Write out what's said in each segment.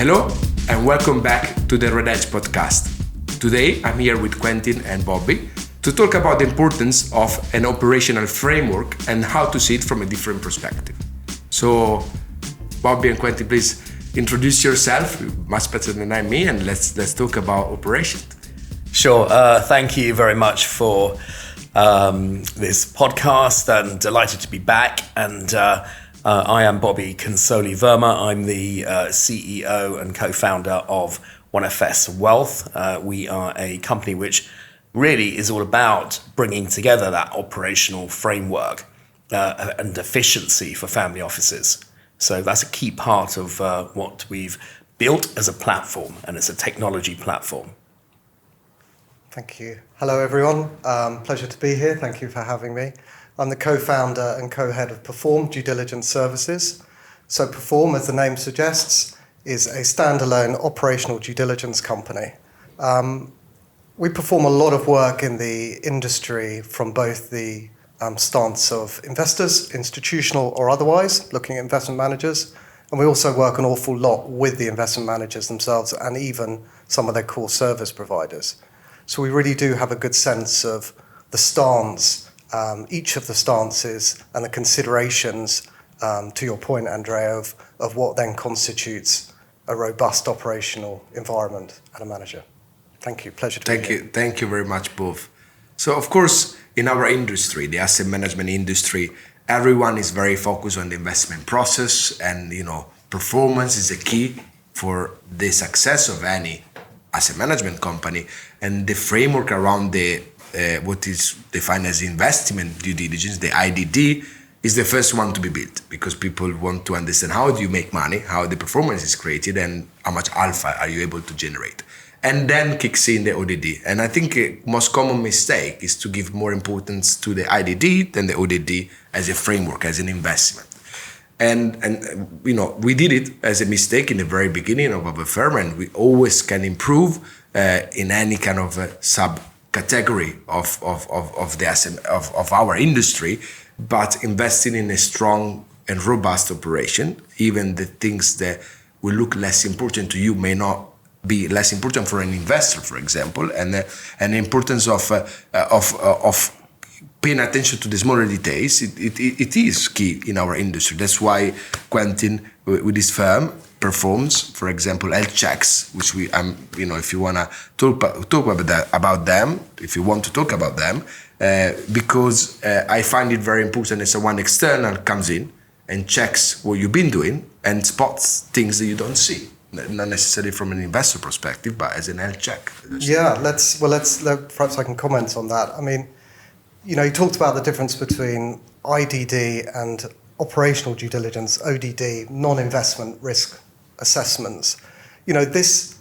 Hello and welcome back to the Redhedge Podcast. Today I'm here with Quentin and Bobby to talk about the importance of an operational framework and how to see it from a different perspective. So Bobby and Quentin, please introduce yourself, much better than me, and let's talk about operations. Sure. Thank you very much for this podcast. I'm delighted to be back. And I am Bobby Console-Verma. I'm the CEO and co-founder of 1FS Wealth. We are a company which really is all about bringing together that operational framework and efficiency for family offices. So that's a key part of what we've built as a platform, and it's a technology platform. Thank you. Hello, everyone. Pleasure to be here. Thank you for having me. I'm the co-founder and co-head of Perform Due Diligence Services. So Perform, as the name suggests, is a standalone operational due diligence company. We perform a lot of work in the industry from both the stance of investors, institutional or otherwise, looking at investment managers. And we also work an awful lot with the investment managers themselves and even some of their core service providers. So we really do have a good sense of the stance, each of the stances and the considerations, to your point, Andrea, of what then constitutes a robust operational environment at a manager. Thank you. Pleasure to be here. Thank you very much, both. So, of course, in our industry, the asset management industry, everyone is very focused on the investment process, and performance is a key for the success of any asset management company, and the framework around the what is defined as investment due diligence, the IDD, is the first one to be built, because people want to understand how do you make money, how the performance is created, and how much alpha are you able to generate. And then kicks in the ODD. And I think the most common mistake is to give more importance to the IDD than the ODD as a framework, as an investment. And we did it as a mistake in the very beginning of our firm, and we always can improve in any kind of subcategory of the asset of our industry. But investing in a strong and robust operation, even the things that will look less important to you may not be less important for an investor, for example, and the importance of paying attention to the smaller details, it is key in our industry. That's why Quentin, with his firm, performs, for example, health checks, which we, if you want to talk about them, if you want to talk about them, because I find it very important that someone external comes in and checks what you've been doing and spots things that you don't see. Not necessarily from an investor perspective, but as an health check. Yeah, perhaps I can comment on that. I mean, you talked about the difference between IDD and operational due diligence, ODD, non-investment risk assessments. This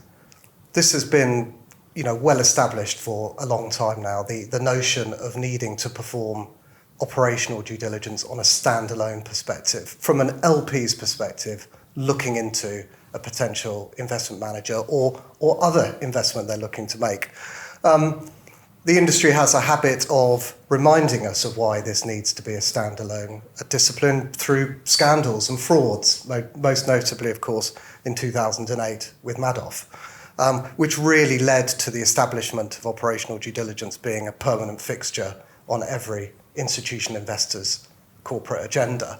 has been, well established for a long time now, the notion of needing to perform operational due diligence on a standalone perspective, from an LP's perspective, looking into a potential investment manager or other investment they're looking to make. The industry has a habit of reminding us of why this needs to be a standalone discipline through scandals and frauds, most notably, of course, in 2008 with Madoff, which really led to the establishment of operational due diligence being a permanent fixture on every institutional investor's corporate agenda.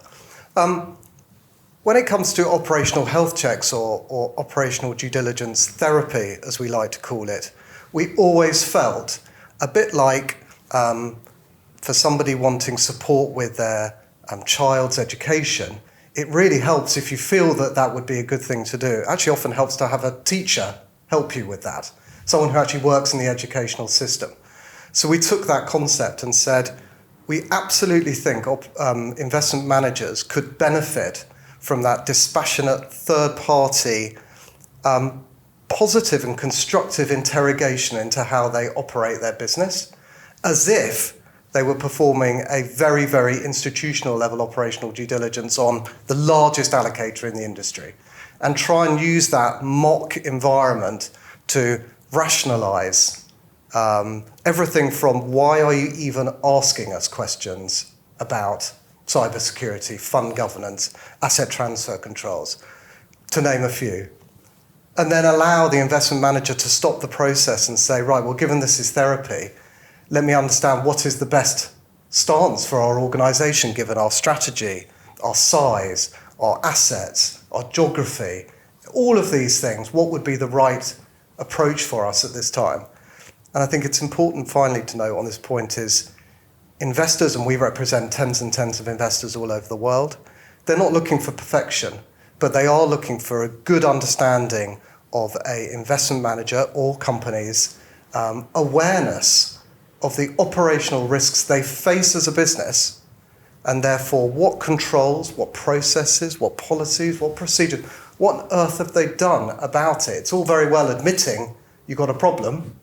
When it comes to operational health checks or operational due diligence therapy, as we like to call it, we always felt a bit like for somebody wanting support with their child's education, it really helps if you feel that would be a good thing to do. It actually often helps to have a teacher help you with that, someone who actually works in the educational system. So we took that concept and said, we absolutely think investment managers could benefit from that dispassionate third-party positive and constructive interrogation into how they operate their business, as if they were performing a very, very institutional level operational due diligence on the largest allocator in the industry, and try and use that mock environment to rationalize everything from why are you even asking us questions about cybersecurity, fund governance, asset transfer controls, to name a few. and then allow the investment manager to stop the process and say, right, well, given this is therapy, let me understand what is the best stance for our organisation, given our strategy, our size, our assets, our geography, all of these things. What would be the right approach for us at this time? And I think it's important, finally, to note on this point is investors, and we represent tens and tens of investors all over the world, they're not looking for perfection, but they are looking for a good understanding of an investment manager or company's awareness of the operational risks they face as a business, and therefore what controls, what processes, what policies, what procedures, what on earth have they done about it? It's all very well admitting you've got a problem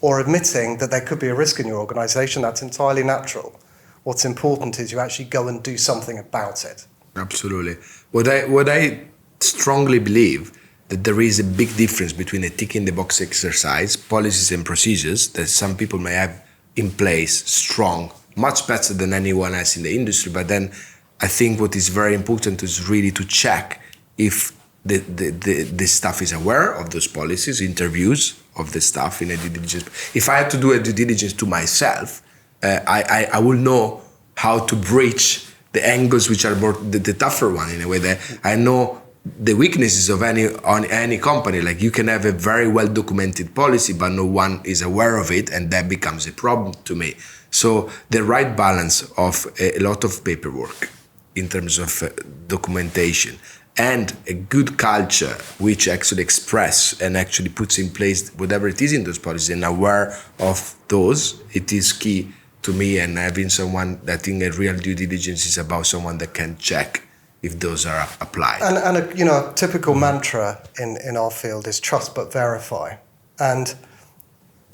or admitting that there could be a risk in your organisation. That's entirely natural. What's important is you actually go and do something about it. Absolutely. What I strongly believe that there is a big difference between a tick-in-the-box exercise, policies and procedures that some people may have in place, strong, much better than anyone else in the industry. But then I think what is very important is really to check if the staff is aware of those policies, interviews of the staff in a due diligence. If I had to do a due diligence to myself, I will know how to breach the angles which are more the tougher one, in a way that I know the weaknesses of any company. Like, you can have a very well documented policy, but no one is aware of it, and that becomes a problem to me. So the right balance of a lot of paperwork in terms of documentation and a good culture which actually express and actually puts in place whatever it is in those policies and aware of those, it is key to me. And having someone that, I think a real due diligence is about someone that can check if those are applied. And a typical mantra in our field is trust but verify. And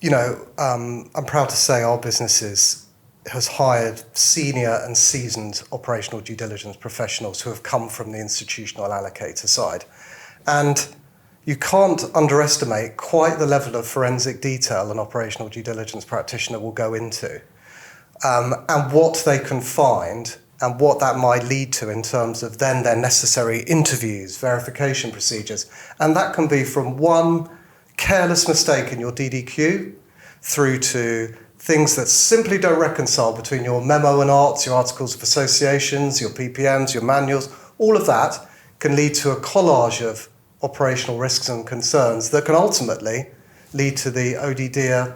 I'm proud to say our business has hired senior and seasoned operational due diligence professionals who have come from the institutional allocator side. And you can't underestimate quite the level of forensic detail an operational due diligence practitioner will go into, and what they can find and what that might lead to in terms of then their necessary interviews, verification procedures. And that can be from one careless mistake in your DDQ through to things that simply don't reconcile between your memo and arts, your articles of associations, your PPMs, your manuals. All of that can lead to a collage of operational risks and concerns that can ultimately lead to the ODD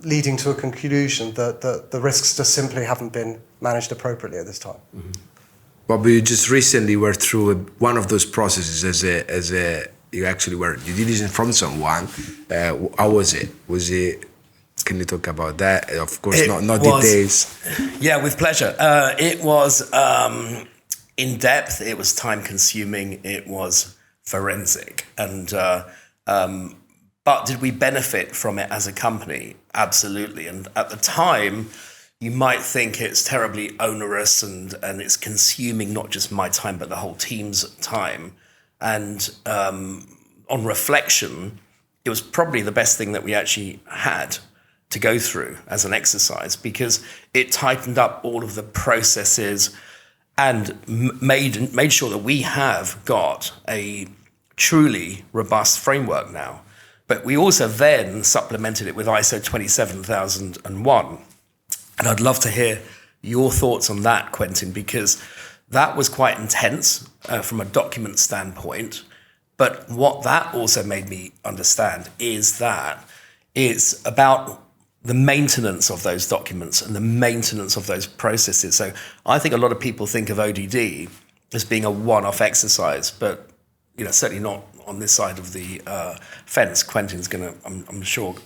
leading to a conclusion that the risks just simply haven't been managed appropriately at this time. Mm-hmm. Bobby, you just recently were through one of those processes as a you actually were due diligence from someone. How was it? Can you talk about that? Of course, not details. Yeah, with pleasure. It was in depth. It was time consuming. It was forensic. And but did we benefit from it as a company? Absolutely. And at the time, you might think it's terribly onerous and it's consuming not just my time, but the whole team's time. And on reflection, it was probably the best thing that we actually had to go through as an exercise, because it tightened up all of the processes and made sure that we have got a truly robust framework now. But we also then supplemented it with ISO 27001. And I'd love to hear your thoughts on that, Quentin, because that was quite intense from a document standpoint. But what that also made me understand is that it's about the maintenance of those documents and the maintenance of those processes. So I think a lot of people think of ODD as being a one-off exercise, but certainly not on this side of the fence. Quentin's going to, I'm sure,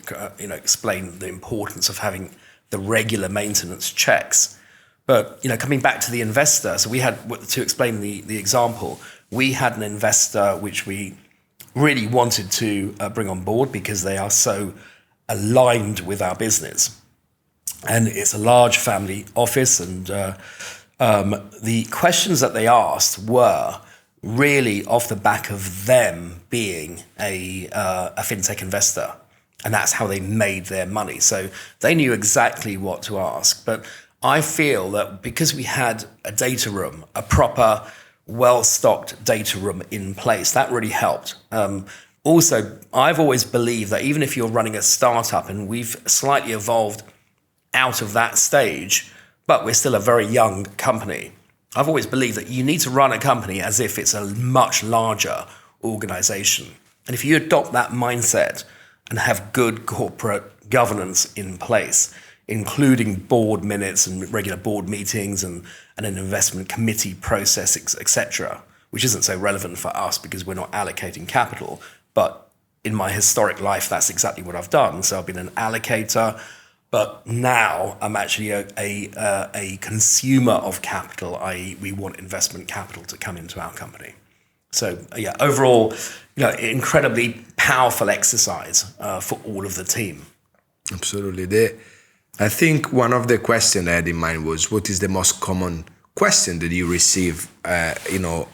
explain the importance of having the regular maintenance checks. But coming back to the investor, so we had, to explain the example, we had an investor which we really wanted to bring on board because they are so aligned with our business. And it's a large family office, and the questions that they asked were really off the back of them being a fintech investor. And that's how they made their money. So they knew exactly what to ask. But I feel that because we had a data room, a proper, well-stocked data room in place, that really helped. also, I've always believed that even if you're running a startup, and we've slightly evolved out of that stage, but we're still a very young company, I've always believed that you need to run a company as if it's a much larger organization. And if you adopt that mindset and have good corporate governance in place, including board minutes and regular board meetings and an investment committee process, etc., which isn't so relevant for us because we're not allocating capital, but in my historic life, that's exactly what I've done. So I've been an allocator, but now I'm actually a consumer of capital, i.e. we want investment capital to come into our company. So yeah, overall, incredibly powerful exercise for all of the team. Absolutely. I think one of the questions I had in mind was, what is the most common question that you receive,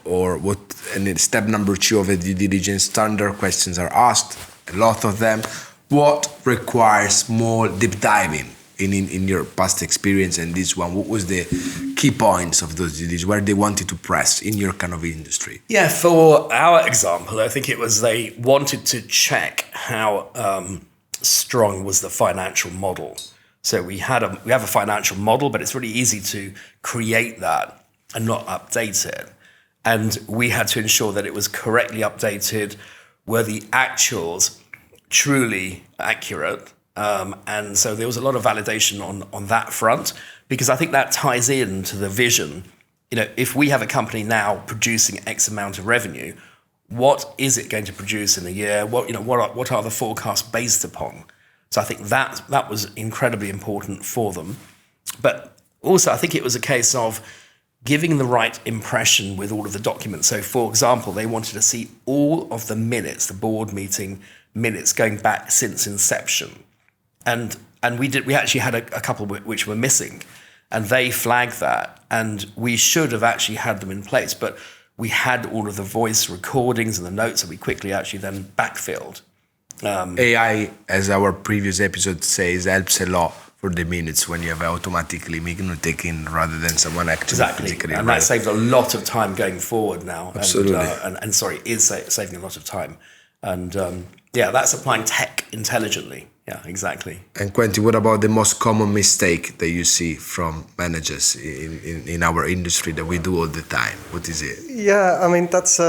or what, and in step number 2 of the due diligence, standard questions are asked, a lot of them. What requires more deep diving in your past experience and this one? What was the key points of those due diligence, where they wanted to press in your kind of industry? Yeah, for our example, I think it was they wanted to check how strong was the financial model. So we have a financial model, but it's really easy to create that and not update it. And we had to ensure that it was correctly updated, were the actuals truly accurate. And so there was a lot of validation on that front, because I think that ties into the vision. If we have a company now producing X amount of revenue, what is it going to produce in a year? What are the forecasts based upon? So I think that was incredibly important for them. But also I think it was a case of giving the right impression with all of the documents. So for example, they wanted to see all of the minutes, the board meeting minutes going back since inception. And we actually had a couple which were missing, and they flagged that, and we should have actually had them in place, but we had all of the voice recordings and the notes, and we quickly actually then backfilled. AI, as our previous episode says, helps a lot for the minutes when you have automatically taken rather than someone actually physically. And that saves a lot of time going forward now. Absolutely. And is saving a lot of time. And that's applying tech intelligently. Yeah, exactly. And Quentin, what about the most common mistake that you see from managers in our industry that we do all the time? What is it? Yeah, I mean, that's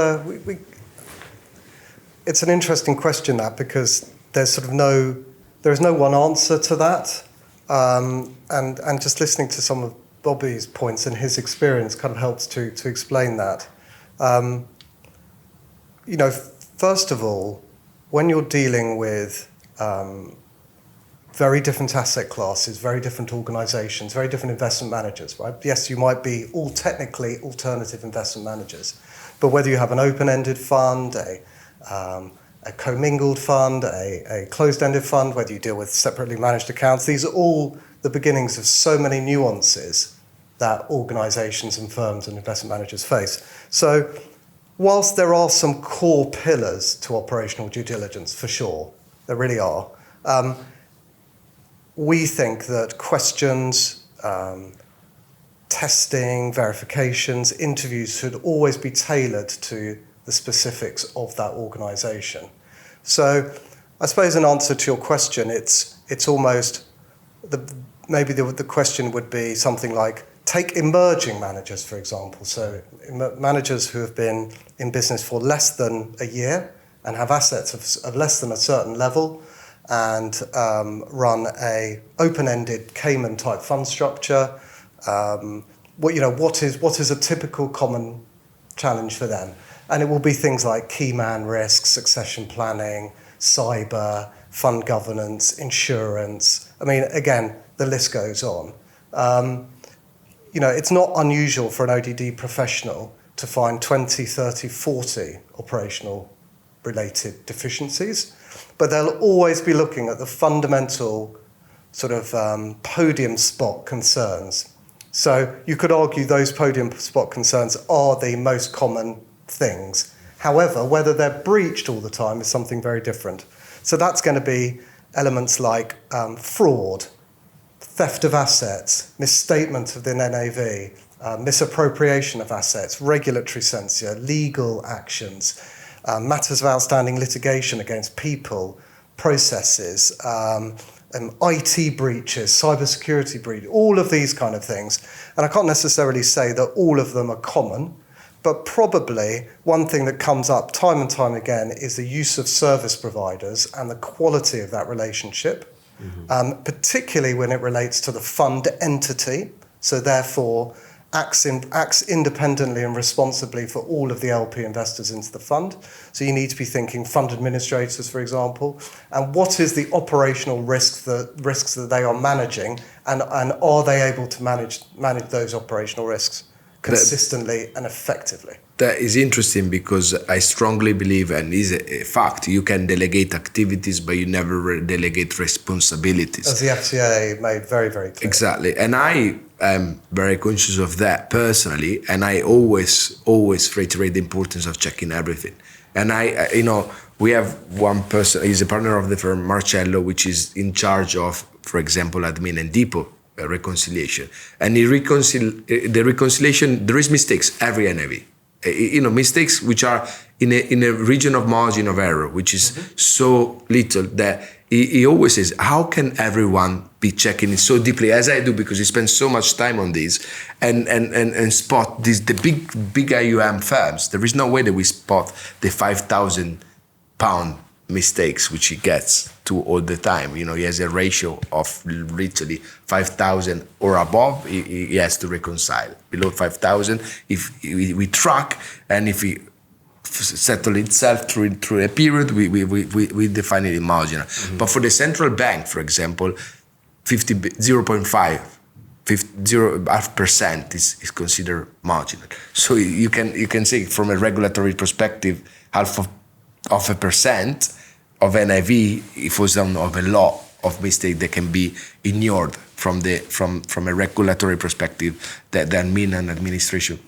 it's an interesting question, that, because there's no one answer to that. And just listening to some of Bobby's points and his experience kind of helps to explain that. First of all, when you're dealing with very different asset classes, very different organizations, very different investment managers, right? Yes, you might be all technically alternative investment managers, but whether you have an open-ended fund, a commingled fund, a closed-ended fund, whether you deal with separately managed accounts, these are all the beginnings of so many nuances that organizations and firms and investment managers face. So whilst there are some core pillars to operational due diligence, for sure, there really are, we think that questions, testing, verifications, interviews should always be tailored to the specifics of that organization. So I suppose in answer to your question, it's almost, maybe the question would be something like, take emerging managers, for example. So managers who have been in business for less than a year and have assets of less than a certain level, and run a open-ended Cayman-type fund structure. What is a typical common challenge for them? And it will be things like key man risk, succession planning, cyber, fund governance, insurance. I mean, again, the list goes on. It's not unusual for an ODD professional to find 20, 30, 40 operational related deficiencies, but they'll always be looking at the fundamental sort of podium spot concerns. So you could argue those podium spot concerns are the most common things. However, whether they're breached all the time is something very different. So that's going to be elements like fraud, theft of assets, misstatement of the NAV, misappropriation of assets, regulatory censure, legal actions, matters of outstanding litigation against people, processes, IT breaches, cybersecurity breaches, all of these kind of things. And I can't necessarily say that all of them are common, but probably one thing that comes up time and time again is the use of service providers and the quality of that relationship, particularly when it relates to the fund entity, so therefore acts independently and responsibly for all of the LP investors into the fund. So you need to be thinking fund administrators, for example, and what is the operational risks that they are managing, and are they able to manage those operational risks consistently and effectively? That is interesting, because I strongly believe, and is a fact, you can delegate activities, but you never delegate responsibilities. As the FCA made very, very clear. Exactly. And I am very conscious of that personally, and I always reiterate the importance of checking everything. And we have one person, he's a partner of the firm, Marcello, which is in charge of, for example, admin and depot reconciliation. And the reconciliation, there is mistakes every NAV. Mistakes which are in a region of margin of error, which is so little that he always says, how can everyone be checking it so deeply as I do, because he spends so much time on this and spot the big AUM firms. There is no way that we spot the £5,000 mistakes which he gets to all the time. He has a ratio of literally 5,000 or above. He has to reconcile. Below 5,000, if we track, and if he settle itself through a period, we define it in marginal. But for the central bank, for example, 0.5% is considered marginal. So you can say from a regulatory perspective, half of a percent of NAV, it falls down of a lot of mistake that can be ignored from a regulatory perspective, that admin and administration.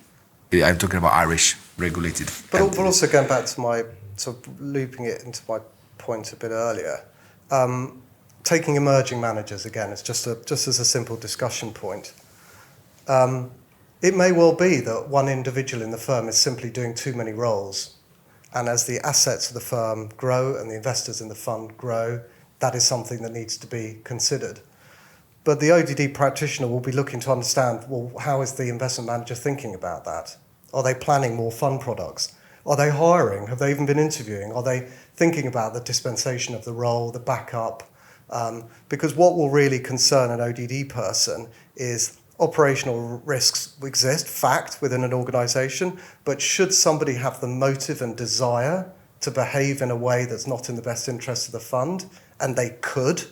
I'm talking about Irish regulated. But also going back to my sort of looping it into my point a bit earlier, taking emerging managers again, it's just as a simple discussion point. It may well be that one individual in the firm is simply doing too many roles. And as the assets of the firm grow and the investors in the fund grow, that is something that needs to be considered. But the ODD practitioner will be looking to understand, well, how is the investment manager thinking about that? Are they planning more fund products? Are they hiring? Have they even been interviewing? Are they thinking about the dispensation of the role, the backup? Because what will really concern an ODD person is operational risks exist, fact, within an organisation, but should somebody have the motive and desire to behave in a way that's not in the best interest of the fund, and they could,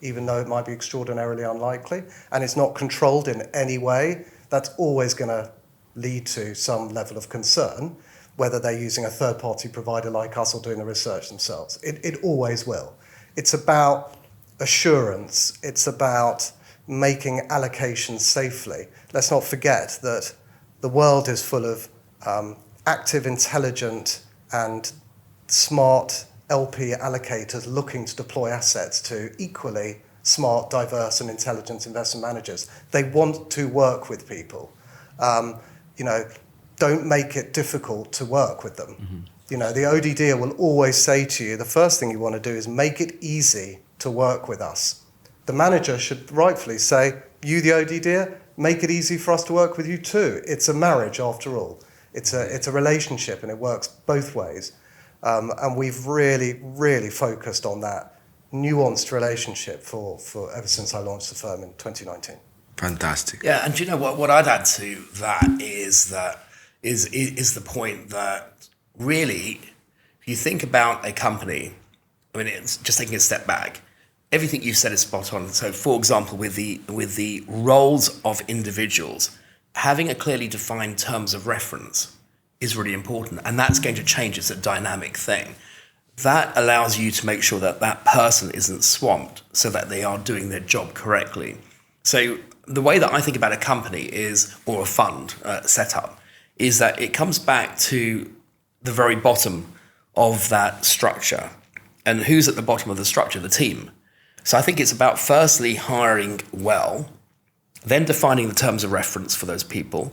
even though it might be extraordinarily unlikely, and it's not controlled in any way, that's always going to lead to some level of concern, whether they're using a third-party provider like us or doing the research themselves. It always will. It's about assurance. It's about making allocations safely. Let's not forget that the world is full of active, intelligent, and smart LP allocators looking to deploy assets to equally smart, diverse, and intelligent investment managers. They want to work with people. Don't make it difficult to work with them. The ODD will always say to you, the first thing you want to do is make it easy to work with us. The manager should rightfully say, you, the ODD, make it easy for us to work with you too. It's a marriage after all. It's a relationship, and it works both ways. And we've really, really focused on that nuanced relationship for ever since I launched the firm in 2019. Fantastic. Yeah, and do you know what I'd add to that is the point that really, if you think about a company, I mean, it's just taking a step back. Everything you said is spot on. So, for example, with the roles of individuals, having a clearly defined terms of reference is really important, and that's going to change. It's a dynamic thing. That allows you to make sure that that person isn't swamped, so that they are doing their job correctly. So, the way that I think about a company or a fund setup, is that it comes back to the very bottom of that structure. And who's at the bottom of the structure? The team. So I think it's about firstly hiring well, then defining the terms of reference for those people,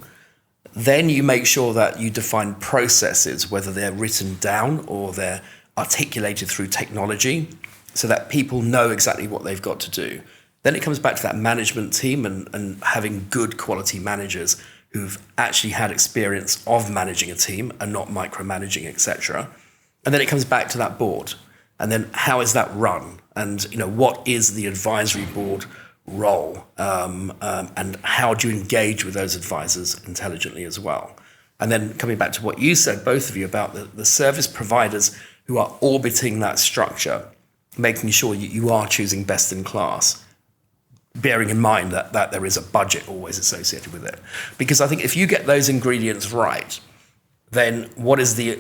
Then you make sure that you define processes, whether they're written down or they're articulated through technology, so that people know exactly what they've got to do. Then it comes back to that management team and having good quality managers who've actually had experience of managing a team and not micromanaging, etc. And then it comes back to that board. And then how is that run? And what is the advisory board role? And how do you engage with those advisors intelligently as well? And then coming back to what you said, both of you, about the service providers who are orbiting that structure, making sure you are choosing best in class, bearing in mind that there is a budget always associated with it. Because I think if you get those ingredients right, then what is the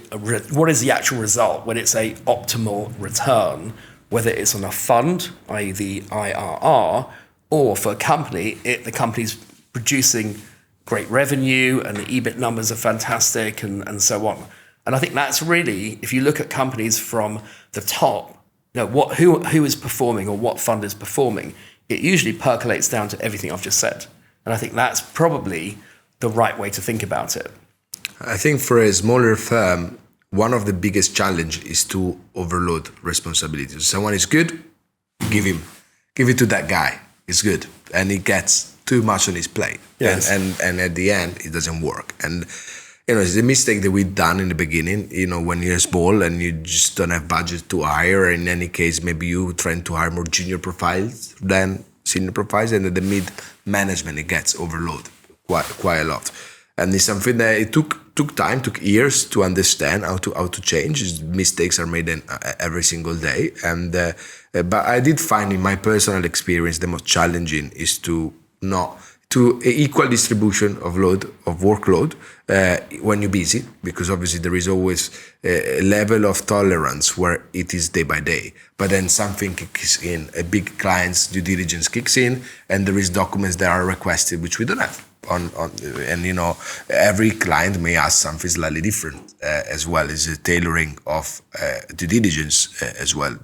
actual result when it's a optimal return, whether it's on a fund, i.e. the IRR, or for a company, the company's producing great revenue and the EBIT numbers are fantastic and so on. And I think that's really, if you look at companies from the top, who is performing or what fund is performing, it usually percolates down to everything I've just said. And I think that's probably the right way to think about it. I think for a smaller firm, one of the biggest challenges is to overload responsibilities. Someone is good, give it to that guy. It's good. And he gets too much on his plate. Yes. And at the end, it doesn't work. And it's a mistake that we've done in the beginning, when you're small and you just don't have budget to hire. In any case, maybe you trying to hire more junior profiles than senior profiles, and at the mid-management, it gets overloaded quite a lot. And it's something that it took time, took years to understand how to change. Mistakes are made every single day. But I did find in my personal experience, the most challenging is to equal distribution of workload when you're busy, because obviously there is always a level of tolerance where it is day by day. But then something kicks in, a big client's due diligence kicks in, and there is documents that are requested which we don't have. Every client may ask something slightly different as well as a tailoring of due diligence as well.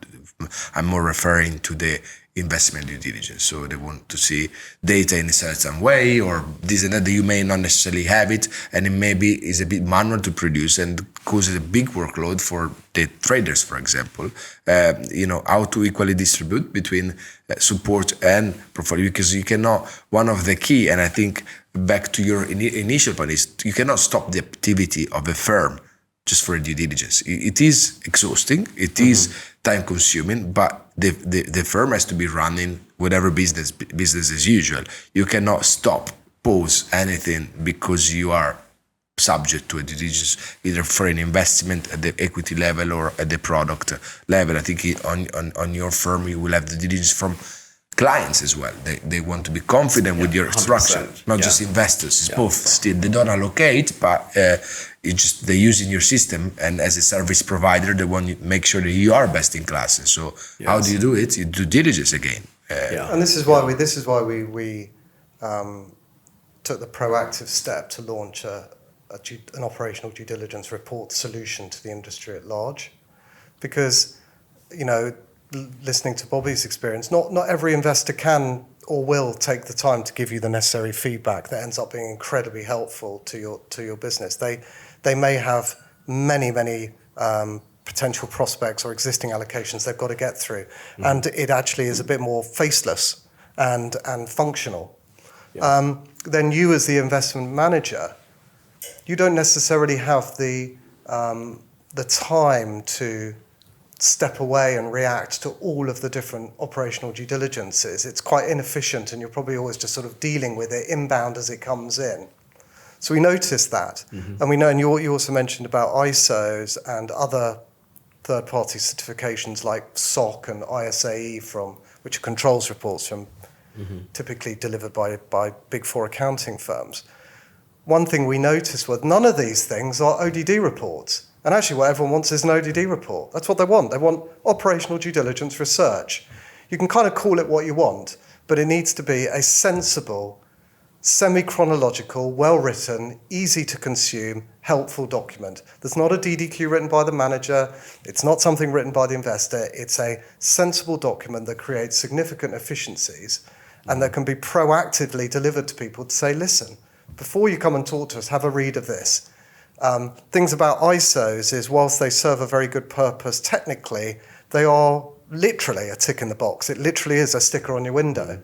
I'm more referring to the investment due diligence. So they want to see data in a certain way, or this and that you may not necessarily have it, and it maybe is a bit manual to produce and causes a big workload for the traders, for example. How to equally distribute between support and portfolio, because you cannot, one of the key, and I think back to your initial point, is you cannot stop the activity of a firm just for a due diligence. It is exhausting, it is time consuming, but the firm has to be running whatever business as usual. You cannot pause anything because you are subject to a due diligence, either for an investment at the equity level or at the product level. I think on your firm, you will have the due diligence from clients as well. They want to be confident with your structure, not just investors. It's both. Still, they don't allocate, but they're using your system, and as a service provider, they want to make sure that you are best in class. And so, how do you do it? You do diligence again. And this is why we took the proactive step to launch an operational due diligence report solution to the industry at large, because listening to Bobby's experience, not every investor can or will take the time to give you the necessary feedback that ends up being incredibly helpful to your business. They may have many potential prospects or existing allocations they've got to get through, and it actually is a bit more faceless and functional. Then you, as the investment manager, you don't necessarily have the time to step away and react to all of the different operational due diligences. It's quite inefficient, and you're probably always just sort of dealing with it inbound as it comes in. So we noticed that. And we know, and you also mentioned about ISOs and other third-party certifications like SOC and ISAE, which are controls reports from typically delivered by Big Four accounting firms. One thing we noticed was none of these things are ODD reports. And actually what everyone wants is an ODD report. That's what they want. They want operational due diligence research. You can kind of call it what you want, but it needs to be a sensible, semi-chronological, well-written, easy to consume, helpful document. There's not a DDQ written by the manager. It's not something written by the investor. It's a sensible document that creates significant efficiencies and that can be proactively delivered to people to say, listen, before you come and talk to us, have a read of this. Things about ISOs is, whilst they serve a very good purpose technically, they are literally a tick in the box. It literally is a sticker on your window.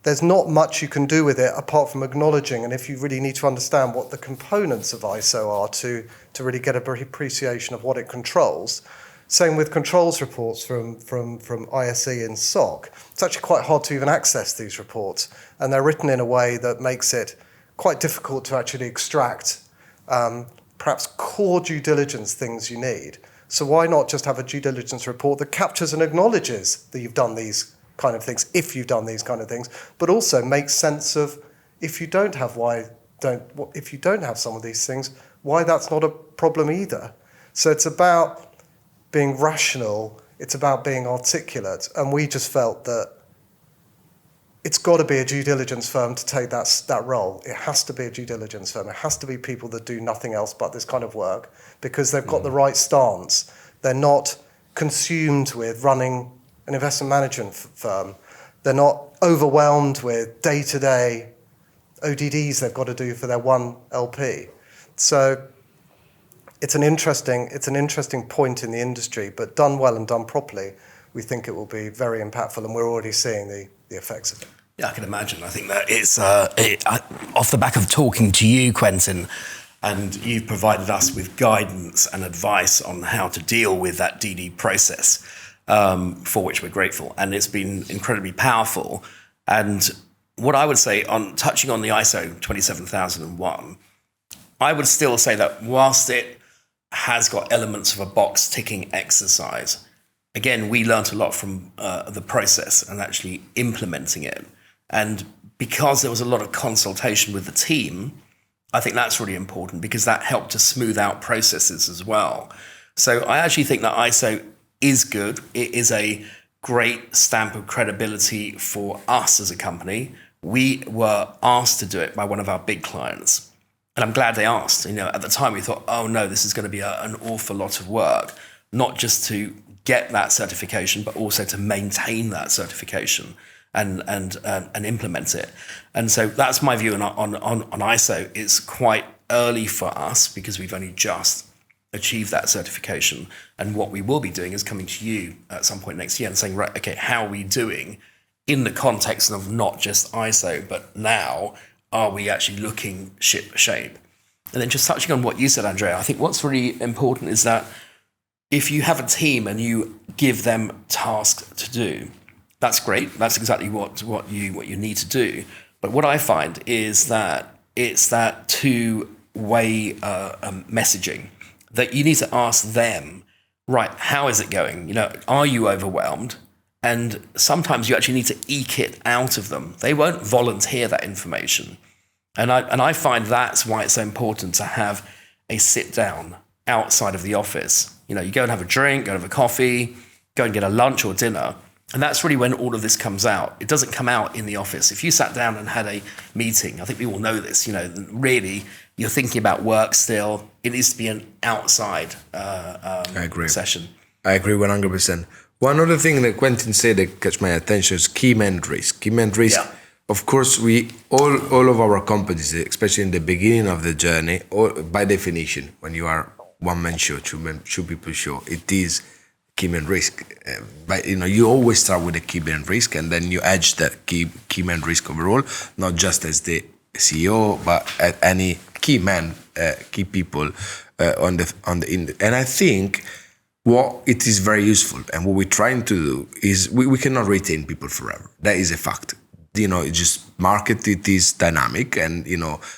There's not much you can do with it apart from acknowledging, and if you really need to understand what the components of ISO are to really get a appreciation of what it controls. Same with controls reports from ISE and SOC. It's actually quite hard to even access these reports, and they're written in a way that makes it quite difficult to actually extract perhaps core due diligence things you need. So why not just have a due diligence report that captures and acknowledges that you've done these kind of things, if you've done these kind of things, but also makes sense of if you don't have some of these things, why that's not a problem either. So it's about being rational, it's about being articulate, and we just felt that it's got to be a due diligence firm to take that role. It has to be a due diligence firm. It has to be people that do nothing else but this kind of work, because they've got the right stance. They're not consumed with running an investment management firm. They're not overwhelmed with day-to-day ODDs they've got to do for their one LP. So it's an interesting point in the industry, but done well and done properly, we think it will be very impactful, and we're already seeing the effects of it. Yeah, I can imagine. I think that it's off the back of talking to you, Quentin, and you've provided us with guidance and advice on how to deal with that DD process, for which we're grateful. And it's been incredibly powerful. And what I would say, on touching on the ISO 27001, I would still say that whilst it has got elements of a box ticking exercise, again, we learnt a lot from the process and actually implementing it. And because there was a lot of consultation with the team, I think that's really important, because that helped to smooth out processes as well. So I actually think that ISO is good. It is a great stamp of credibility for us as a company. We were asked to do it by one of our big clients, and I'm glad they asked. At the time we thought, oh no, this is going to be an awful lot of work, not just to get that certification, but also to maintain that certification and implement it. And so that's my view on ISO. It's quite early for us because we've only just achieved that certification. And what we will be doing is coming to you at some point next year and saying, right, okay, how are we doing in the context of not just ISO, but now are we actually looking ship shape? And then just touching on what you said, Andrea, I think what's really important is that if you have a team and you give them tasks to do, that's great. That's exactly what you need to do. But what I find is that it's that two-way messaging, that you need to ask them, right, how is it going? Are you overwhelmed? And sometimes you actually need to eke it out of them. They won't volunteer that information. And I find that's why it's so important to have a sit down outside of the office. You go and have a drink, go and have a coffee, go and get a lunch or dinner. And that's really when all of this comes out. It doesn't come out in the office. If you sat down and had a meeting, I think we all know this, really you're thinking about work still. It needs to be an outside I agree. session. I agree 100%. One other thing that Quentin said that catch my attention is key man risk. Key man risk, Yeah. of course, all of our companies, especially in the beginning of the journey, by definition, when you are one man show, two people show, it is key man risk. But you always start with a key man risk, and then you edge that key man risk overall, not just as the CEO, but at any key man, key people on the. And I think what it is very useful, and what we're trying to do is we cannot retain people forever. That is a fact. Just market it is dynamic, and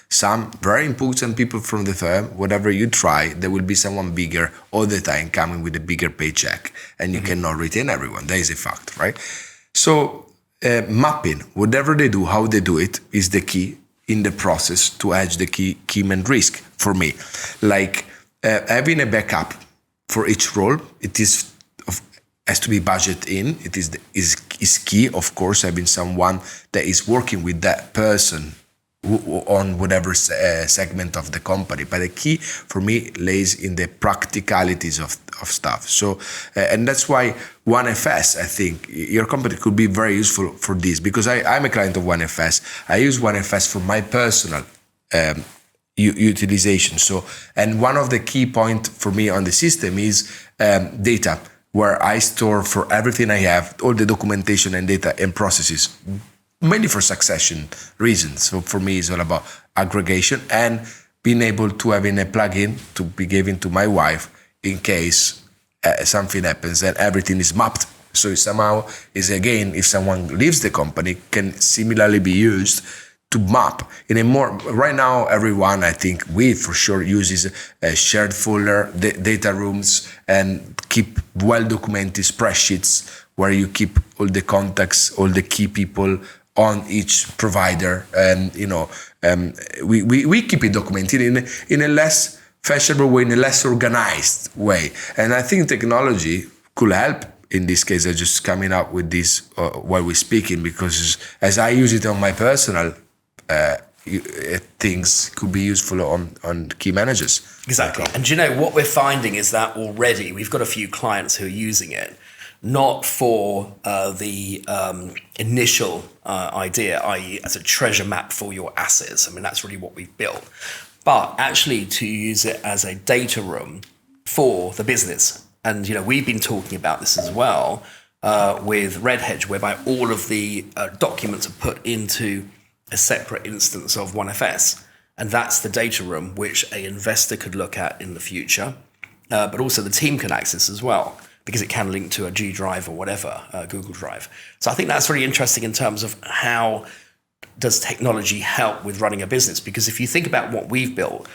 some very important people from the firm, whatever you try, there will be someone bigger all the time coming with a bigger paycheck, and you cannot retain everyone. That is a fact, right? So mapping whatever they do, how they do it, is the key in the process to hedge the key man risk for me. Like having a backup for each role, it has to be budgeted in. It is key, of course, having someone that is working with that person on whatever segment of the company. But the key for me lays in the practicalities of stuff. So, and that's why OneFS, I think your company could be very useful for this, because I'm a client of OneFS. I use OneFS for my personal utilization. So, and one of the key points for me on the system is data, where I store for everything I have, all the documentation and data and processes, mainly for succession reasons. So for me, it's all about aggregation and being able to have in a plugin to be given to my wife in case something happens and everything is mapped. So somehow is again, if someone leaves the company, can similarly be used to map in a more, right now, everyone, I think we for sure uses a shared folder, data rooms, and keep well-documented spreadsheets where you keep all the contacts, all the key people on each provider. And, we keep it documented in a less fashionable way, in a less organized way. And I think technology could help. In this case, I'm just coming up with this while we're speaking, because as I use it on my personal things, could be useful on key managers. Exactly. And what we're finding is that already we've got a few clients who are using it, not for the initial idea, i.e. as a treasure map for your assets. I mean, that's really what we've built. But actually to use it as a data room for the business. And, we've been talking about this as well with Redhedge, whereby all of the documents are put into a separate instance of OneFS. And that's the data room which an investor could look at in the future, but also the team can access as well, because it can link to a G Drive or whatever, Google Drive. So I think that's really interesting in terms of how does technology help with running a business? Because if you think about what we built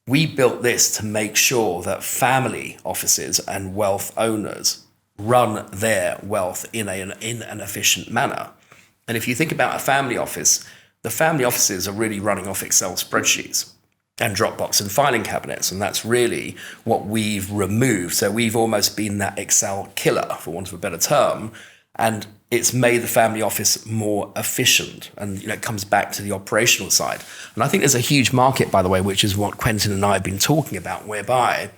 this to make sure that family offices and wealth owners run their wealth in an efficient manner. And if you think about a family office, the family offices are really running off Excel spreadsheets and Dropbox and filing cabinets. And that's really what we've removed. So we've almost been that Excel killer, for want of a better term. And it's made the family office more efficient. And it comes back to the operational side. And I think there's a huge market, by the way, which is what Quentin and I have been talking about, whereby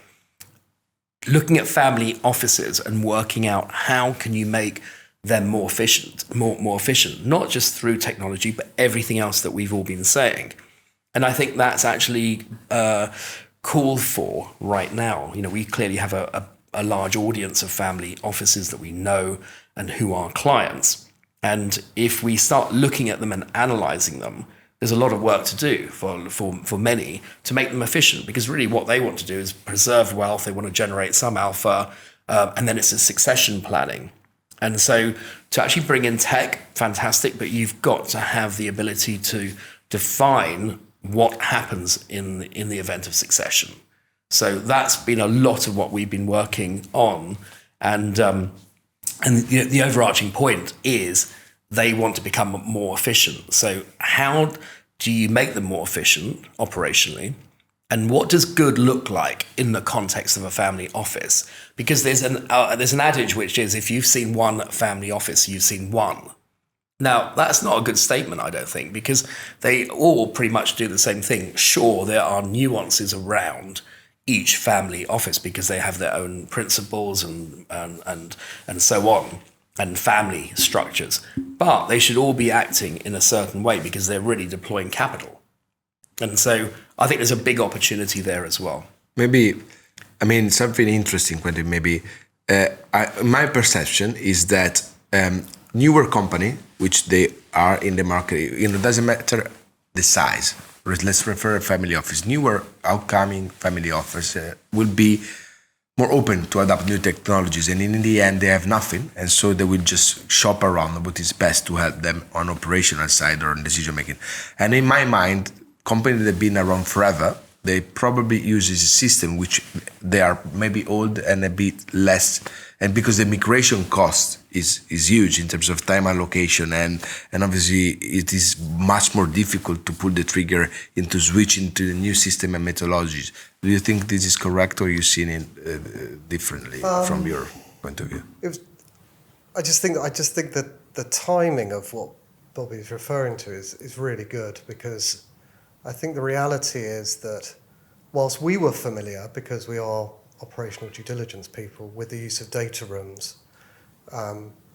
looking at family offices and working out how can you make them more efficient, not just through technology, but everything else that we've all been saying. And I think that's actually called for right now. We clearly have a large audience of family offices that we know and who are clients. And if we start looking at them and analyzing them, there's a lot of work to do for many to make them efficient, because really what they want to do is preserve wealth. They want to generate some alpha, and then it's a succession planning. And so to actually bring in tech, fantastic, but you've got to have the ability to define what happens in the event of succession. So that's been a lot of what we've been working on. And the overarching point is they want to become more efficient. So how do you make them more efficient operationally? And what does good look like in the context of a family office? Because there's an adage which is, if you've seen one family office, you've seen one. Now, that's not a good statement, I don't think, because they all pretty much do the same thing. Sure, there are nuances around each family office because they have their own principles and so on, and family structures. But they should all be acting in a certain way because they're really deploying capital. And so I think there's a big opportunity there as well. Maybe, something interesting, Quentin, my perception is that newer company, which they are in the market, it doesn't matter the size. Let's refer a family office. Newer, outcoming family office will be more open to adopt new technologies, and in the end, they have nothing, and so they will just shop around what is best to help them on operational side or on decision making. And in my mind, companies that have been around forever, they probably use a system which they are maybe old and a bit less, and because the migration cost is huge in terms of time allocation, and obviously it is much more difficult to pull the trigger into switching to the new system and methodologies. Do you think this is correct, or you seen it differently from your point of view? I just think that the timing of what Bobby is referring to is really good, because I think the reality is that whilst we were familiar, because we are operational due diligence people, with the use of data rooms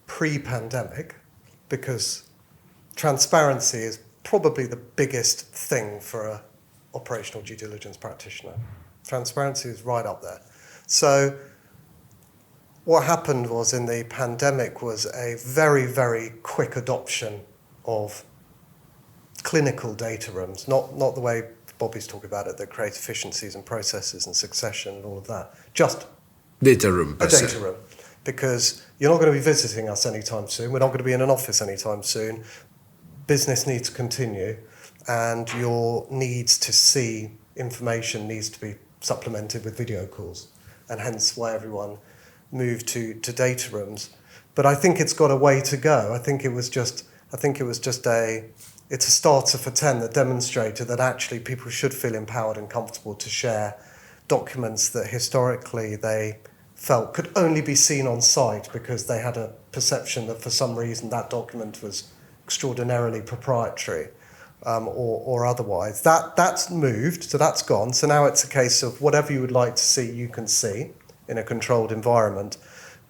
pre-pandemic, because transparency is probably the biggest thing for an operational due diligence practitioner. Transparency is right up there. So what happened was in the pandemic was a very, very quick adoption of clinical data rooms, not the way Bobby's talking about it, that create efficiencies and processes and succession and all of that. Just Data room. a data room. Because you're not going to be visiting us anytime soon. We're not going to be in an office anytime soon. Business needs to continue, and your needs to see information needs to be supplemented with video calls, and hence why everyone moved to data rooms. But I think it's got a way to go. I think it was just it's a starter for 10 that demonstrated that actually people should feel empowered and comfortable to share documents that historically they felt could only be seen on site because they had a perception that for some reason that document was extraordinarily proprietary or otherwise. That's moved, so that's gone. So now it's a case of whatever you would like to see, you can see in a controlled environment.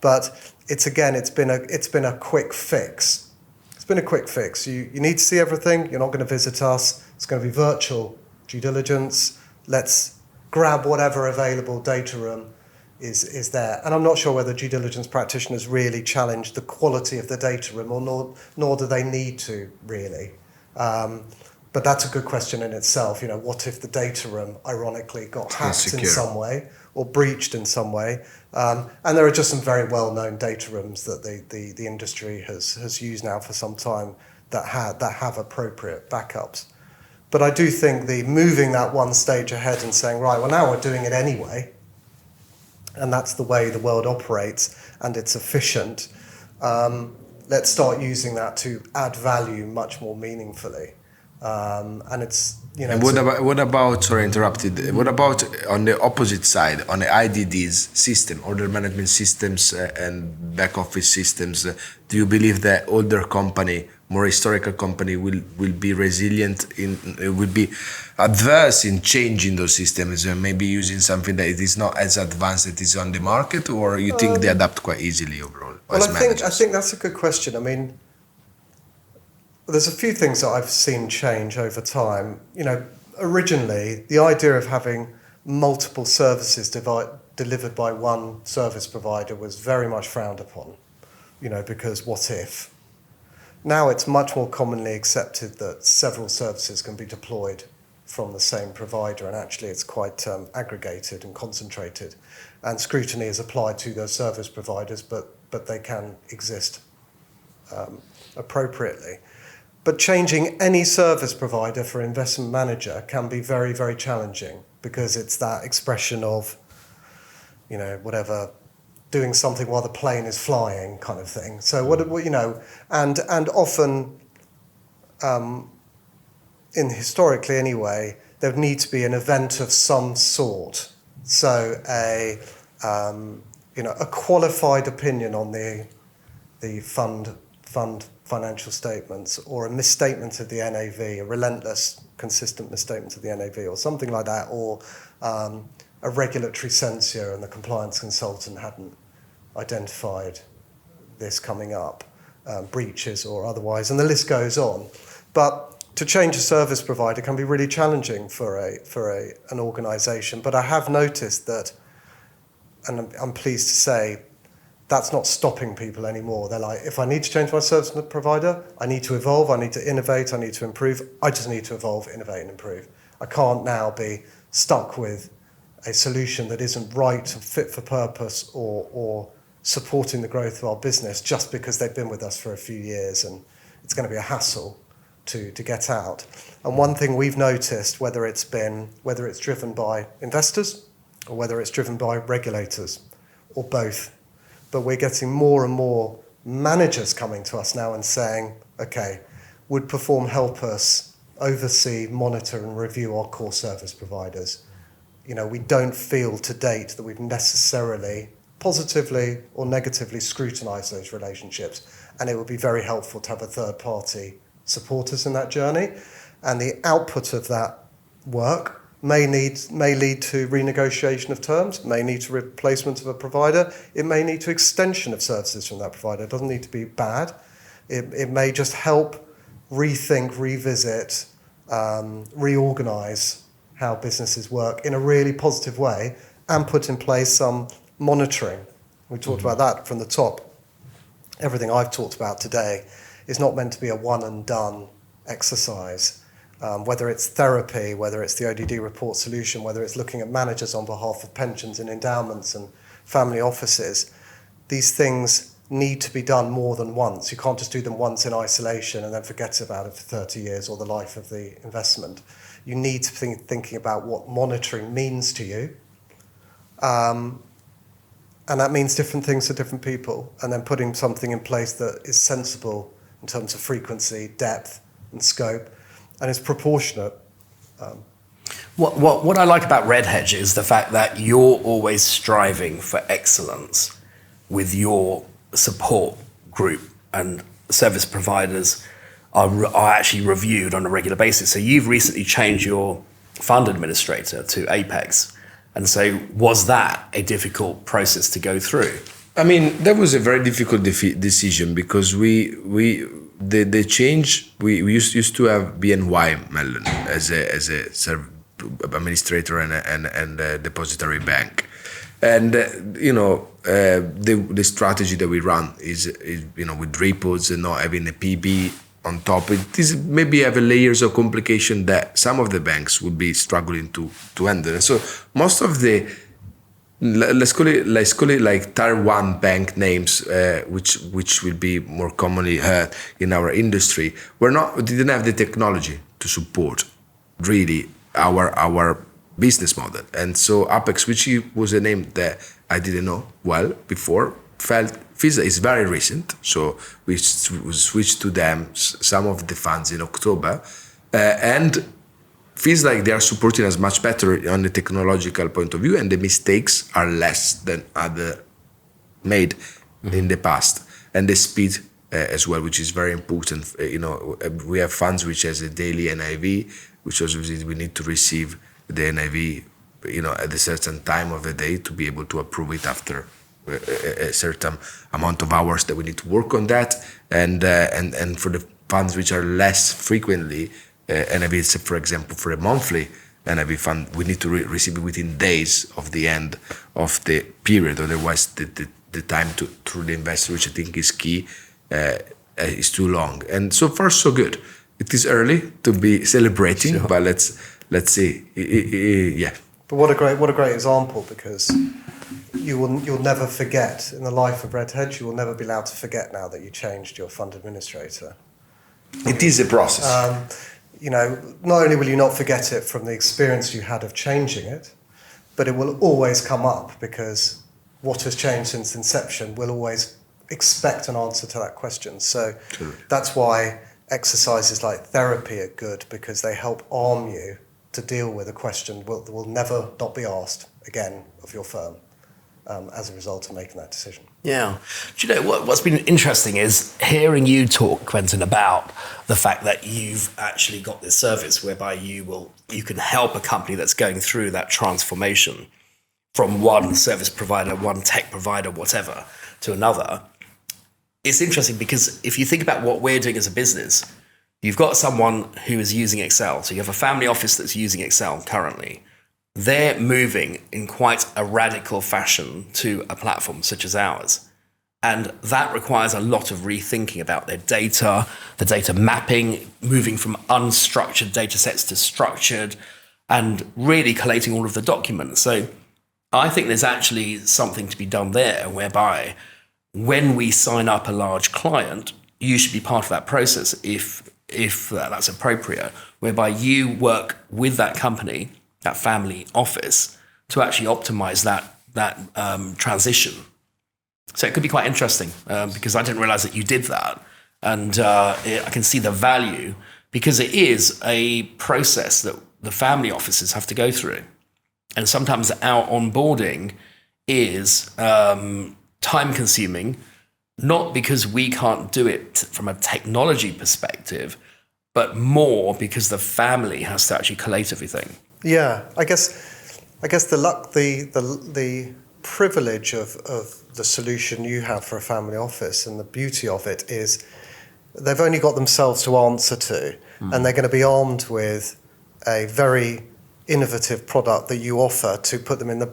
But it's been a quick fix. It's been a quick fix. You need to see everything. You're not going to visit us. It's going to be virtual due diligence. Let's grab whatever available data room is there. And I'm not sure whether due diligence practitioners really challenge the quality of the data room, or nor do they need to really. But that's a good question in itself. What if the data room ironically got hacked in some way or breached in some way? And there are just some very well-known data rooms that the industry has used now for some time that have appropriate backups. But I do think the moving that one stage ahead and saying, right, well, now we're doing it anyway, and that's the way the world operates, and it's efficient. Let's start using that to add value much more meaningfully. And it's, And what about, sorry, interrupted. What about on the opposite side, on the IDDs system, order management systems and back office systems? Do you believe that older company, more historical company will be resilient will be adverse in changing those systems and maybe using something that is not as advanced that is on the market, or you think they adapt quite easily overall? Well, I think that's a good question. I mean, there's a few things that I've seen change over time. Originally, the idea of having multiple services delivered by one service provider was very much frowned upon, because what if? Now it's much more commonly accepted that several services can be deployed from the same provider, and actually it's quite aggregated and concentrated, and scrutiny is applied to those service providers, but they can exist appropriately. But changing any service provider for investment manager can be very, very challenging, because it's that expression of, doing something while the plane is flying kind of thing. So and often, historically anyway, there would need to be an event of some sort. So a qualified opinion on the fund financial statements, or a misstatement of the NAV, a relentless, consistent misstatement of the NAV, or something like that, or a regulatory censure and the compliance consultant hadn't identified this coming up, breaches or otherwise, and the list goes on. But to change a service provider can be really challenging for an organisation. But I have noticed that, and I'm pleased to say, that's not stopping people anymore. They're like, if I need to change my service provider, I need to evolve, I need to innovate, I need to improve. I just need to evolve, innovate, and improve. I can't now be stuck with a solution that isn't right or fit for purpose or supporting the growth of our business just because they've been with us for a few years and it's going to be a hassle to get out. And one thing we've noticed, whether it's driven by investors or whether it's driven by regulators or both, but we're getting more and more managers coming to us now and saying, okay, would Perform help us oversee, monitor and review our core service providers? We don't feel to date that we've necessarily positively or negatively scrutinized those relationships, and it would be very helpful to have a third party support us in that journey. And the output of that work may lead to renegotiation of terms, may need to replacement of a provider, it may need to extension of services from that provider. It doesn't need to be bad. It may just help rethink, revisit, reorganize how businesses work in a really positive way and put in place some monitoring. We talked about that from the top. Everything I've talked about today is not meant to be a one and done exercise. Whether it's therapy, whether it's the ODD report solution, whether it's looking at managers on behalf of pensions and endowments and family offices, these things need to be done more than once. You can't just do them once in isolation and then forget about it for 30 years or the life of the investment. You need to be thinking about what monitoring means to you. And that means different things to different people, and then putting something in place that is sensible in terms of frequency, depth, and scope, and is proportionate. What I like about Redhedge is the fact that you're always striving for excellence with your support group, and service providers are actually reviewed on a regular basis. So you've recently changed your fund administrator to Apex. And so was that a difficult process to go through? I mean, that was a very difficult decision because the change, we used to have BNY Mellon as a administrator and a depository bank. And, the strategy that we run is with repos and not having a PB on top. It is maybe have layers of complication that some of the banks would be struggling to handle. And so most of the, let's call it like tier one bank names, which will be more commonly heard in our industry, didn't have the technology to support really our business model. And so Apex, which was a name that I didn't know well before, felt Visa is very recent, so we switched to them some of the funds in October, and feels like they are supporting us much better on the technological point of view, and the mistakes are less than other made in the past, and the speed as well, which is very important. We have funds which has a daily NIV, which also we need to receive the NIV, at a certain time of the day to be able to approve it after a certain amount of hours that we need to work on that, and for the funds which are less frequently NIVs, for example, for a monthly NIV fund, we need to receive it within days of the end of the period. Otherwise, the time through the investor, which I think is key, is too long. And so far, so good. It is early to be celebrating, sure. But let's see. Yeah. But what a great example, because you'll never forget in the life of Redhedge. You will never be allowed to forget now that you changed your fund administrator. It is a process. Not only will you not forget it from the experience you had of changing it, but it will always come up, because what has changed since inception will always expect an answer to that question. So That's why exercises like therapy are good, because they help arm you to deal with a question that will never not be asked again of your firm as a result of making that decision. Yeah. Do you know what's been interesting is hearing you talk, Quentin, about the fact that you've actually got this service whereby you can help a company that's going through that transformation from one service provider, one tech provider, whatever, to another. It's interesting because if you think about what we're doing as a business, you've got someone who is using Excel. So you have a family office that's using Excel currently. They're moving in quite a radical fashion to a platform such as ours. And that requires a lot of rethinking about their data, the data mapping, moving from unstructured data sets to structured, and really collating all of the documents. So I think there's actually something to be done there, whereby when we sign up a large client, you should be part of that process if that's appropriate, whereby you work with that company, that family office, to actually optimize that transition. So it could be quite interesting because I didn't realize that you did that. And I can see the value, because it is a process that the family offices have to go through. And sometimes our onboarding is time consuming, not because we can't do it from a technology perspective, but more because the family has to actually collate everything. Yeah, I guess the privilege of the solution you have for a family office and the beauty of it is they've only got themselves to answer to, and they're going to be armed with a very innovative product that you offer to put them in the,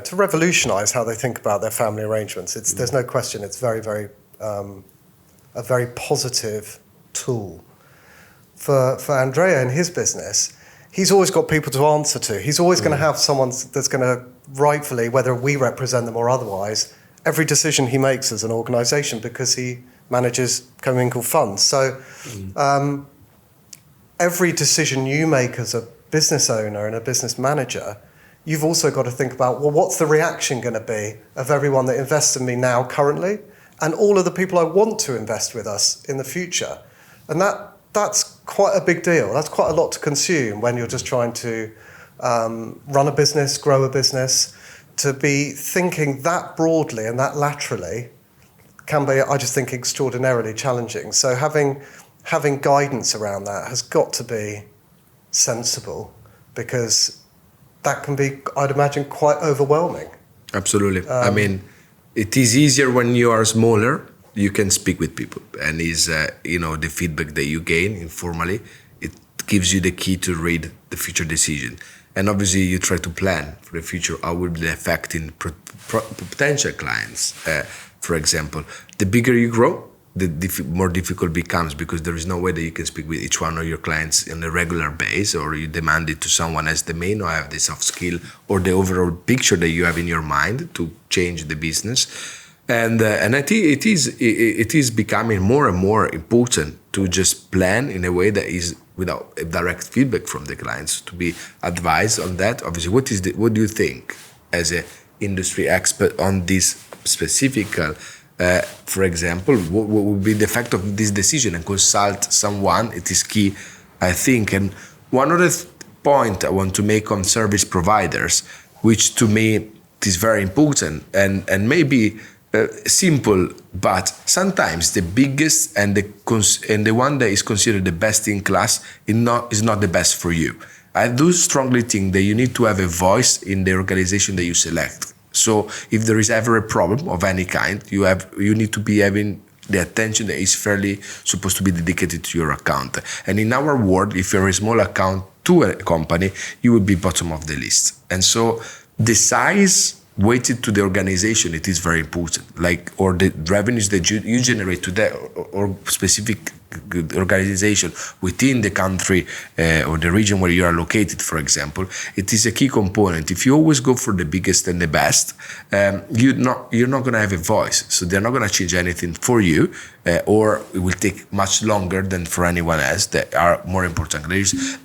to revolutionize how they think about their family arrangements. There's no question. It's very, very a very positive tool for Andrea in his business. He's always got people to answer to. He's always going to have someone that's going to rightfully, whether we represent them or otherwise, every decision he makes as an organisation, because he manages commingled funds. So every decision you make as a business owner and a business manager, you've also got to think about, well, what's the reaction going to be of everyone that invests in me now currently, and all of the people I want to invest with us in the future. And that's quite a big deal. That's quite a lot to consume when you're just trying to run a business, grow a business. To be thinking that broadly and that laterally can be, I just think, extraordinarily challenging. So having guidance around that has got to be sensible, because that can be, I'd imagine, quite overwhelming. Absolutely. I mean, it is easier when you are smaller. You can speak with people, and the feedback that you gain informally, it gives you the key to read the future decision. And obviously, you try to plan for the future. How will be affecting potential clients? For example, the bigger you grow, the more difficult it becomes, because there is no way that you can speak with each one of your clients on a regular basis, or you demand it to someone as the main, or have the soft skill or the overall picture that you have in your mind to change the business. And I think it is becoming more and more important to just plan in a way that is without a direct feedback from the clients, to be advised on that. Obviously, what do you think as an industry expert on this specific? For example, what would be the effect of this decision, and consult someone? It is key, I think. And one other point I want to make on service providers, which to me is very important and maybe simple, but sometimes the biggest and the one that is considered the best in class is not the best for you. I do strongly think that you need to have a voice in the organization that you select. So if there is ever a problem of any kind, you need to be having the attention that is fairly supposed to be dedicated to your account. And in our world, if you're a small account to a company, you will be bottom of the list. And so the size weighted to the organization, it is very important, or the revenues that you generate to that or specific organization within the country or the region where you are located, for example. It is a key component. If you always go for the biggest and the best, you're not going to have a voice, so they're not going to change anything for you, or it will take much longer than for anyone else that are more important.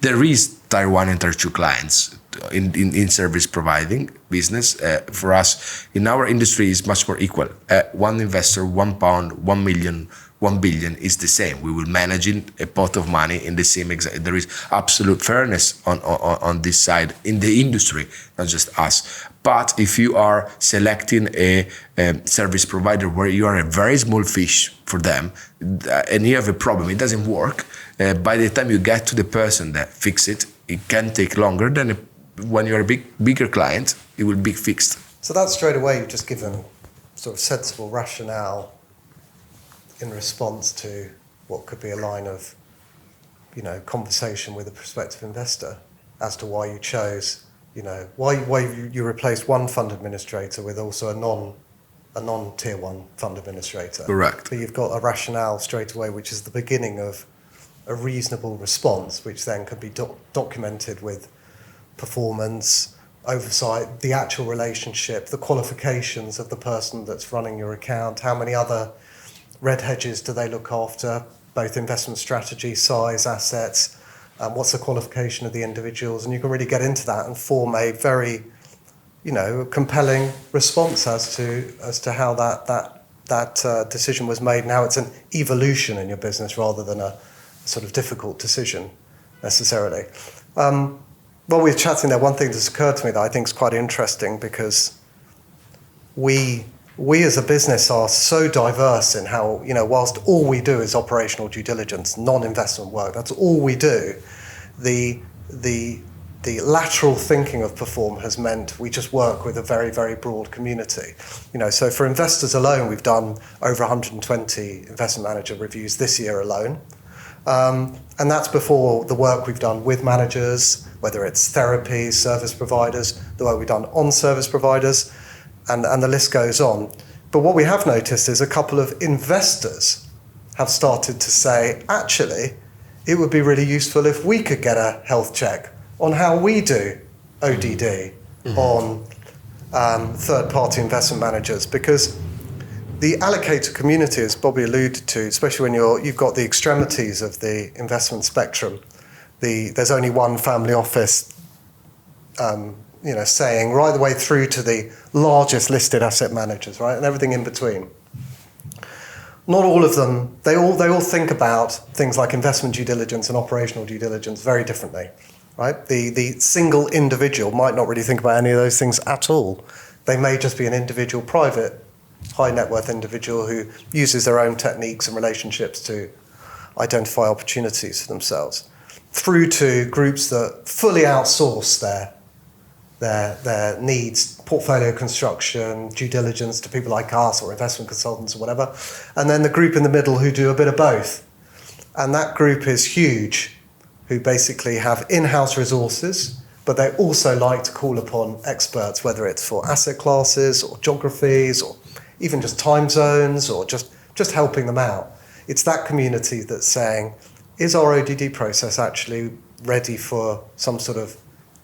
There is tier 1 and tier 2 clients in service providing business. For us in our industry is much more equal. One investor, £1, 1 million, 1 billion is the same. We will manage a pot of money in the same exact. There is absolute fairness on this side in the industry, not just us. But if you are selecting a service provider where you are a very small fish for them, and you have a problem, it doesn't work. By the time you get to the person that fix it, it can take longer than when you're a bigger client. It will be fixed. So that straight away you've just given sort of sensible rationale in response to what could be a line of, conversation with a prospective investor as to why you chose, why you replaced one fund administrator with also a non-tier 1 fund administrator. Correct. So you've got a rationale straight away, which is the beginning of a reasonable response, which then could be documented with performance, oversight, the actual relationship, the qualifications of the person that's running your account, how many other Redhedges do they look after, both investment strategy, size, assets, what's the qualification of the individuals, and you can really get into that and form a very, compelling response as to how that decision was made. Now it's an evolution in your business rather than a sort of difficult decision necessarily. While we were chatting there, one thing that's occurred to me that I think is quite interesting, because we we as a business are so diverse in how, whilst all we do is operational due diligence, non-investment work, that's all we do, the lateral thinking of Perform has meant we just work with a very, very broad community. So for investors alone, we've done over 120 investment manager reviews this year alone. And that's before the work we've done with managers, whether it's therapies, service providers, the work we've done on service providers, and the list goes on. But what we have noticed is a couple of investors have started to say, actually, it would be really useful if we could get a health check on how we do ODD on third-party investment managers, because the allocator community, as Bobby alluded to, especially when you've got the extremities of the investment spectrum, there's only one family office, saying right the way through to the largest listed asset managers, right, and everything in between. Not all of them. They all think about things like investment due diligence and operational due diligence very differently, right? The single individual might not really think about any of those things at all. They may just be an individual private high net worth individual who uses their own techniques and relationships to identify opportunities for themselves, through to groups that fully outsource their needs, portfolio construction, due diligence to people like us or investment consultants or whatever, and then the group in the middle who do a bit of both. And that group is huge, who basically have in-house resources, but they also like to call upon experts, whether it's for asset classes or geographies or even just time zones or just helping them out. It's that community that's saying, is our ODD process actually ready for some sort of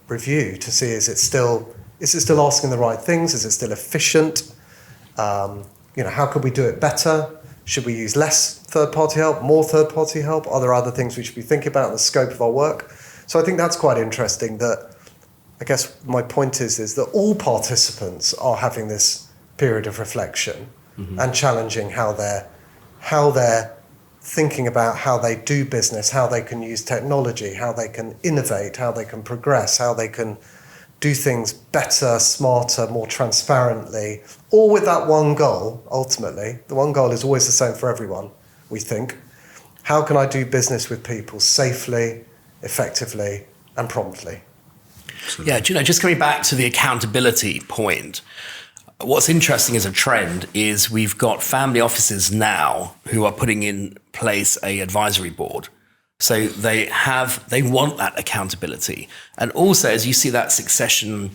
review to see, is it still asking the right things? Is it still efficient? How could we do it better? Should we use less third-party help, more third-party help? Are there other things we should be thinking about in the scope of our work? So I think that's quite interesting. That, I guess my point is that all participants are having this period of reflection and challenging how they're thinking about how they do business, how they can use technology, how they can innovate, how they can progress, how they can do things better, smarter, more transparently, all with that one goal. Ultimately, the one goal is always the same for everyone, we think. How can I do business with people safely, effectively, and promptly? Yeah, just coming back to the accountability point, what's interesting as a trend is we've got family offices now who are putting in place a advisory board. So they want that accountability. And also, as you see that succession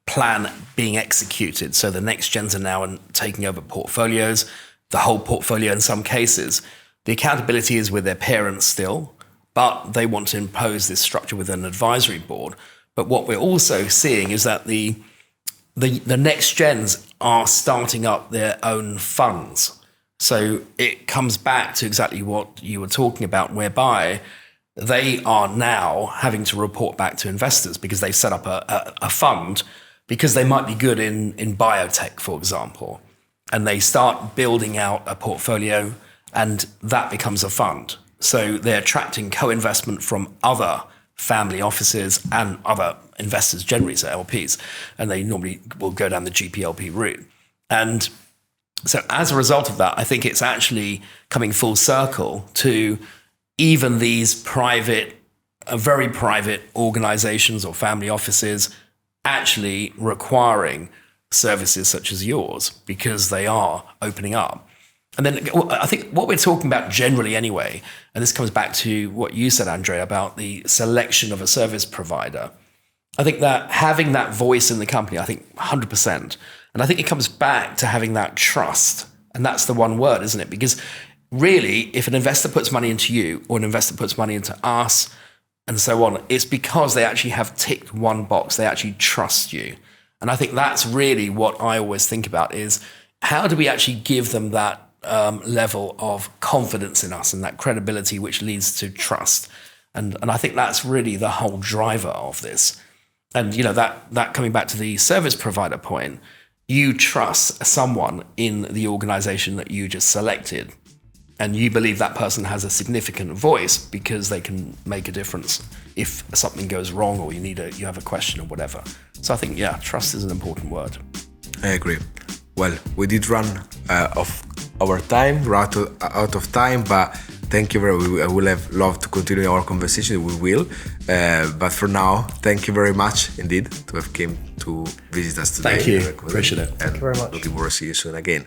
plan being executed, so the next gens are now taking over portfolios, the whole portfolio in some cases, the accountability is with their parents still, but they want to impose this structure with an advisory board. But what we're also seeing is that the next gens are starting up their own funds. So it comes back to exactly what you were talking about, whereby they are now having to report back to investors because they've set up a fund, because they might be good in biotech, for example, and they start building out a portfolio and that becomes a fund. So they're attracting co-investment from other family offices and other investors generally, so LPs, and they normally will go down the GPLP route. And so as a result of that, I think it's actually coming full circle to even these very private organizations or family offices actually requiring services such as yours because they are opening up. And then I think what we're talking about generally anyway, and this comes back to what you said, Andrea, about the selection of a service provider. I think that having that voice in the company, I think 100%. And I think it comes back to having that trust. And that's the one word, isn't it? Because really, if an investor puts money into you or an investor puts money into us and so on, it's because they actually have ticked one box. They actually trust you. And I think that's really what I always think about is how do we actually give them that level of confidence in us and that credibility which leads to trust. And I think that's really the whole driver of this. And, that coming back to the service provider point, you trust someone in the organization that you just selected. And you believe that person has a significant voice because they can make a difference if something goes wrong or you have a question or whatever. So I think, trust is an important word. I agree. well, we did run of our time, we're out of time, but thank you very much. I will have loved to continue our conversation. We will. But for now, thank you very much indeed to have came to visit us today. Thank you. Appreciate it. And Thank you very much. looking forward to see you soon again.